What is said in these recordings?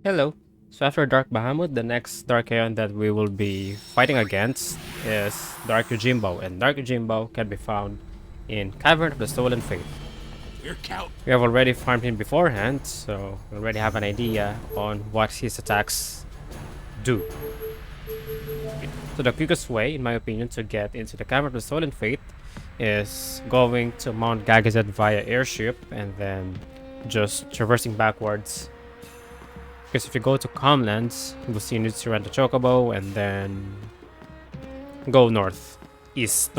Hello. So after Dark Bahamut, the next Dark Aeon that we will be fighting against is Dark Yojimbo, and Dark Yojimbo can be found in Cavern of the Stolen Faith. We have already farmed him beforehand, so we already have an idea on what his attacks do. So the quickest way, in my opinion, to get into the Cavern of the Stolen Faith is going to Mount Gagazet via airship and then just traversing backwards. Because if you go to Comlands, you'll see you need to rent a Chocobo and then go northeast.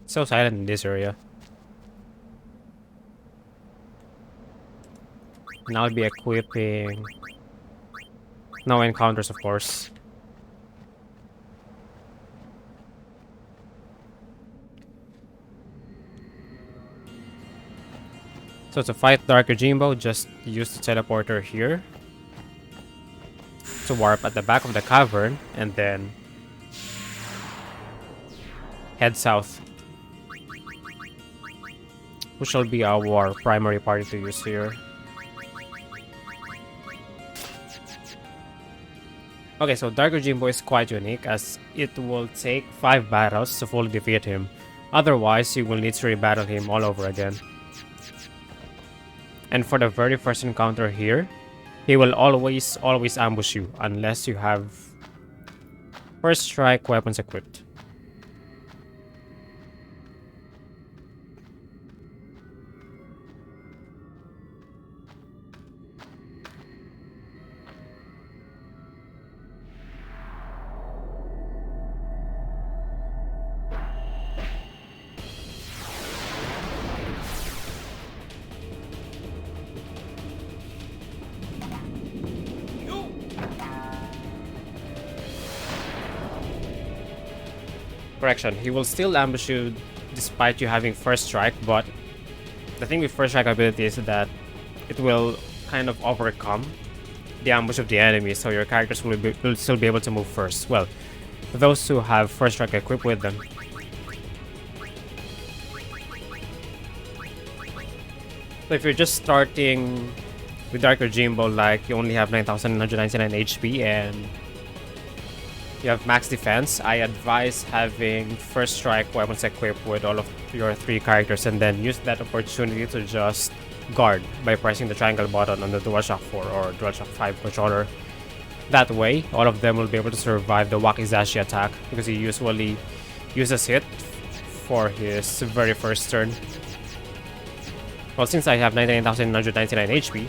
So silent in this area. And I'll be equipping no encounters, of course. So to fight Dark Yojimbo, just use the teleporter here to warp at the back of the cavern and then head south, which will be our primary party to use here. Okay, so Dark Yojimbo is quite unique as it will take 5 battles to fully defeat him. Otherwise, you will need to rebattle him all over again. And for the very first encounter here, he will always ambush you unless you have first strike weapons equipped. Correction, he will still ambush you despite you having first strike, but the thing with first strike ability is that it will kind of overcome the ambush of the enemy, so your characters will still be able to move first. Well, those who have first strike equipped with them. So if you're just starting with Dark Yojimbo, like you only have 9,999 HP and you have max defense, I advise having first strike weapons equipped with all of your 3 characters and then use that opportunity to just guard by pressing the triangle button on the DualShock 4 or DualShock 5 controller. That way, all of them will be able to survive the Wakizashi attack because he usually uses it for his very first turn. Well, since I have 99,999 HP,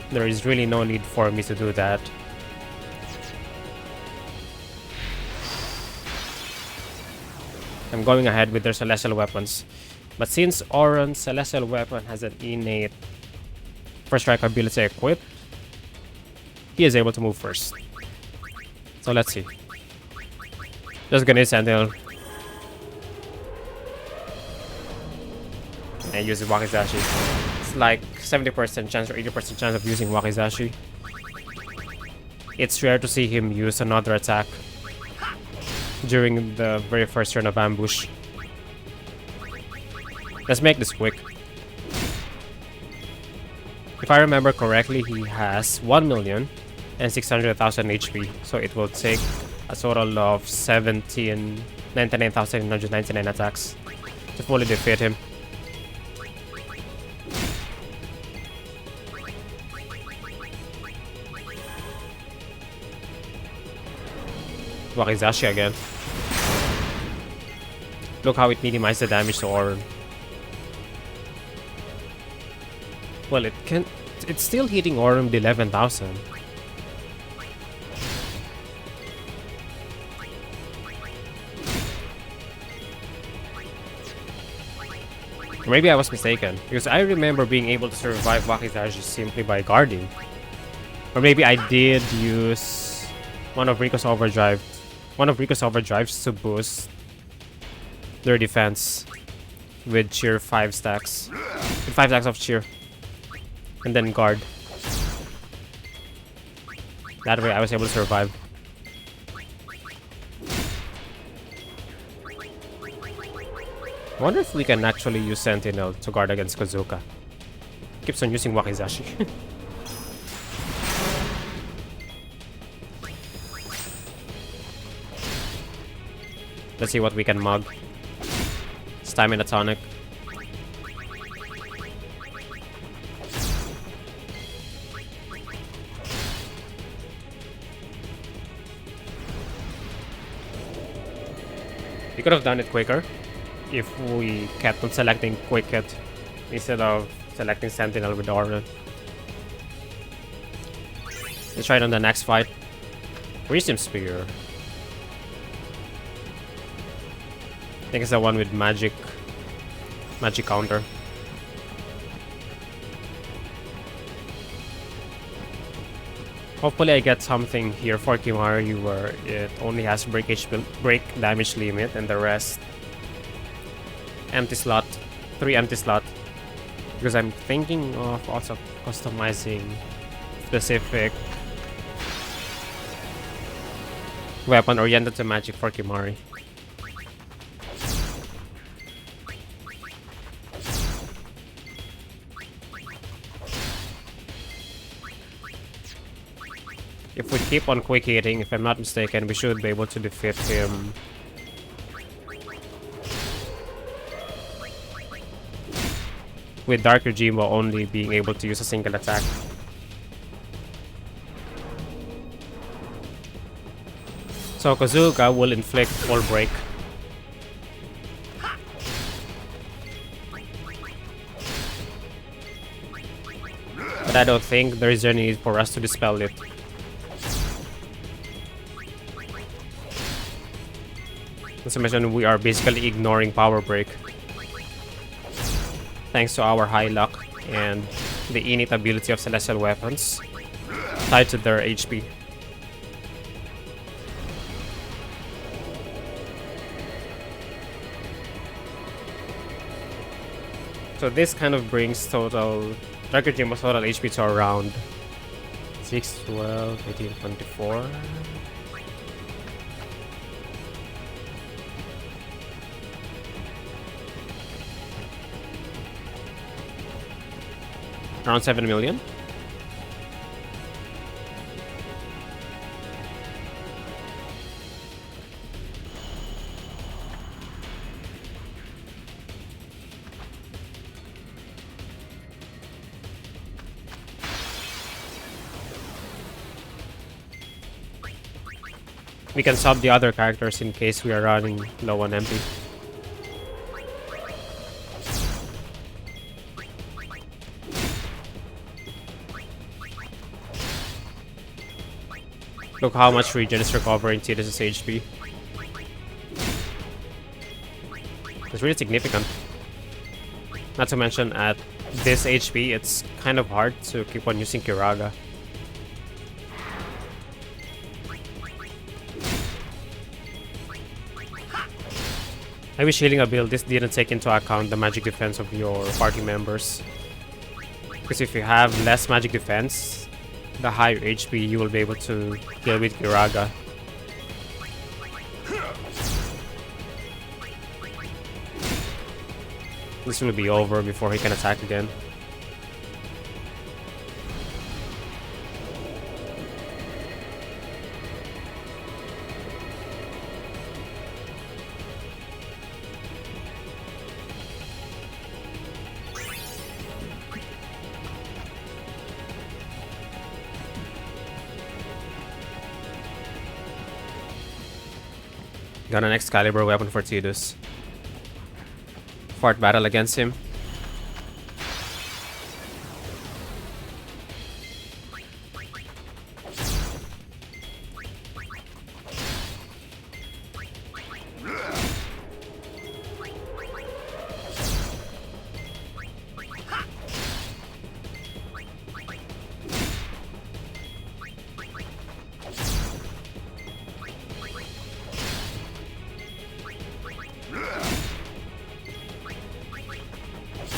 there is really no need for me to do that. I'm going ahead with their celestial weapons, but since Auron's celestial weapon has an innate first strike ability equipped, he is able to move first. So let's see. Just gonna Sentinel and use the Wakizashi. It's like 70% chance or 80% chance of using Wakizashi. It's rare to see him use another attack during the very first turn of ambush. Let's make this quick. If I remember correctly, he has 1,600,000 HP, so it will take a total of 99,999 attacks to fully defeat him. Wakizashi again. Look how it minimized the damage to Auron. Well, it's still hitting Auron with 11,000. Maybe I was mistaken, because I remember being able to survive Wakizashi simply by guarding. Or maybe I did use one of Rikku's overdrives to boost their defense with cheer 5 stacks. With 5 stacks of cheer. And then guard. That way I was able to survive. I wonder if we can actually use Sentinel to guard against Kozuka. Keeps on using Wakizashi. Let's see what we can mug. Stamina tonic. We could have done it quicker if we kept on selecting Quick Hit instead of selecting Sentinel with Aura. Let's try it on the next fight. Wisdom Spear. I think it's the one with magic counter. Hopefully I get something here for Kimari where it only has break damage limit and the rest empty slot. 3 empty slot. Because I'm thinking of also customizing specific weapon oriented to magic for Kimari. If we keep on quick hitting, if I'm not mistaken, we should be able to defeat him. With Dark Yojimbo only being able to use a single attack. So Kozuka will inflict All Break. But I don't think there is any need for us to dispel it. As I mentioned, we are basically ignoring Power Break. Thanks to our high luck and the innate ability of celestial weapons tied to their HP. So this kind of brings total Dark Yojimbo's total HP to around 6, 12, 18, 24. Around 7 million. We can sub the other characters in case we are running low on MP. Look how much regen is recovering Tidus' HP. It's really significant. Not to mention at this HP, it's kind of hard to keep on using Kiraga. I wish healing a build this didn't take into account the magic defense of your party members. Because if you have less magic defense, the higher HP you will be able to deal with Kiraga. This will be over before he can attack again. Got an Excalibur weapon for Tidus. Fourth battle against him.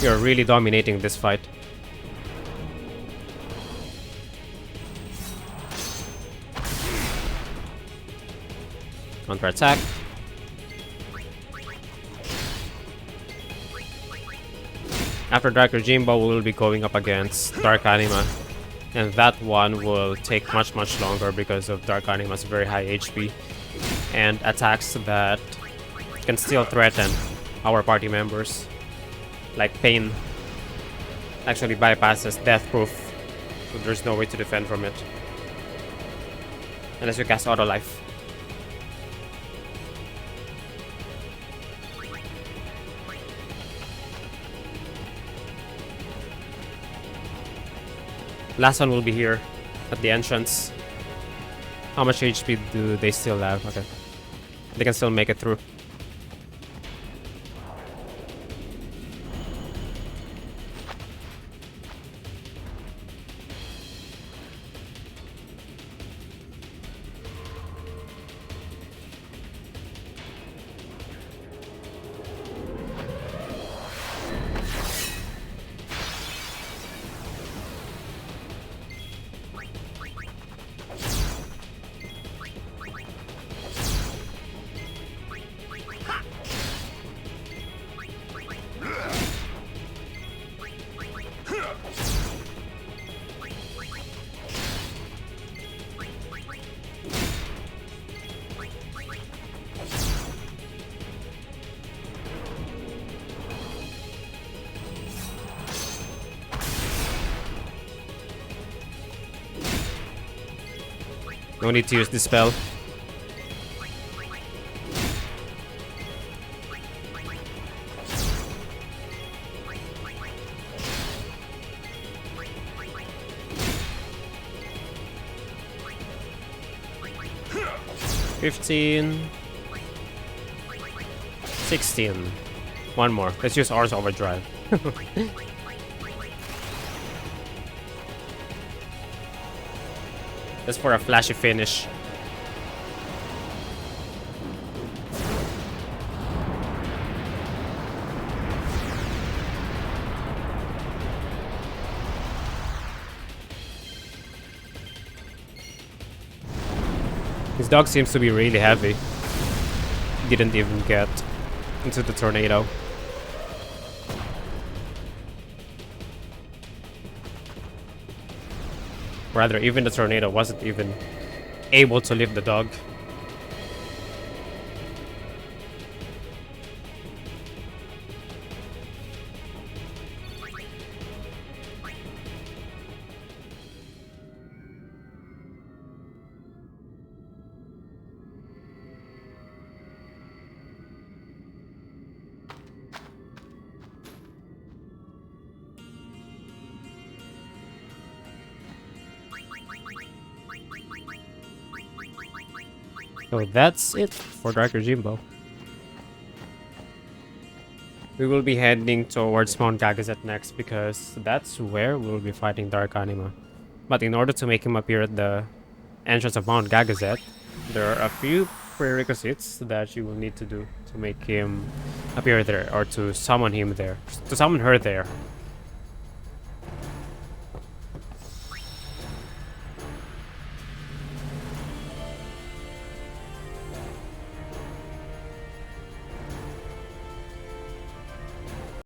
You're really dominating this fight. Counter attack. After Dark Yojimbo, we will be going up against Dark Anima. And that one will take much longer because of Dark Anima's very high HP. And attacks that can still threaten our party members. Like Pain actually bypasses Death Proof. So there's no way to defend from it. Unless you cast Auto Life. Last one will be here at the entrance. How much HP do they still have? Okay. They can still make it through. No need to use this spell. $15, $16. One more. Let's use ours overdrive. Just for a flashy finish. His dog seems to be really heavy. Didn't even get into the tornado. Rather, even the tornado wasn't even able to lift the dog. So that's it for Dark Yojimbo. We will be heading towards Mount Gagazet next because that's where we will be fighting Dark Anima. But in order to make him appear at the entrance of Mount Gagazet, there are a few prerequisites that you will need to do to make him appear there, or to summon him there, to summon her there.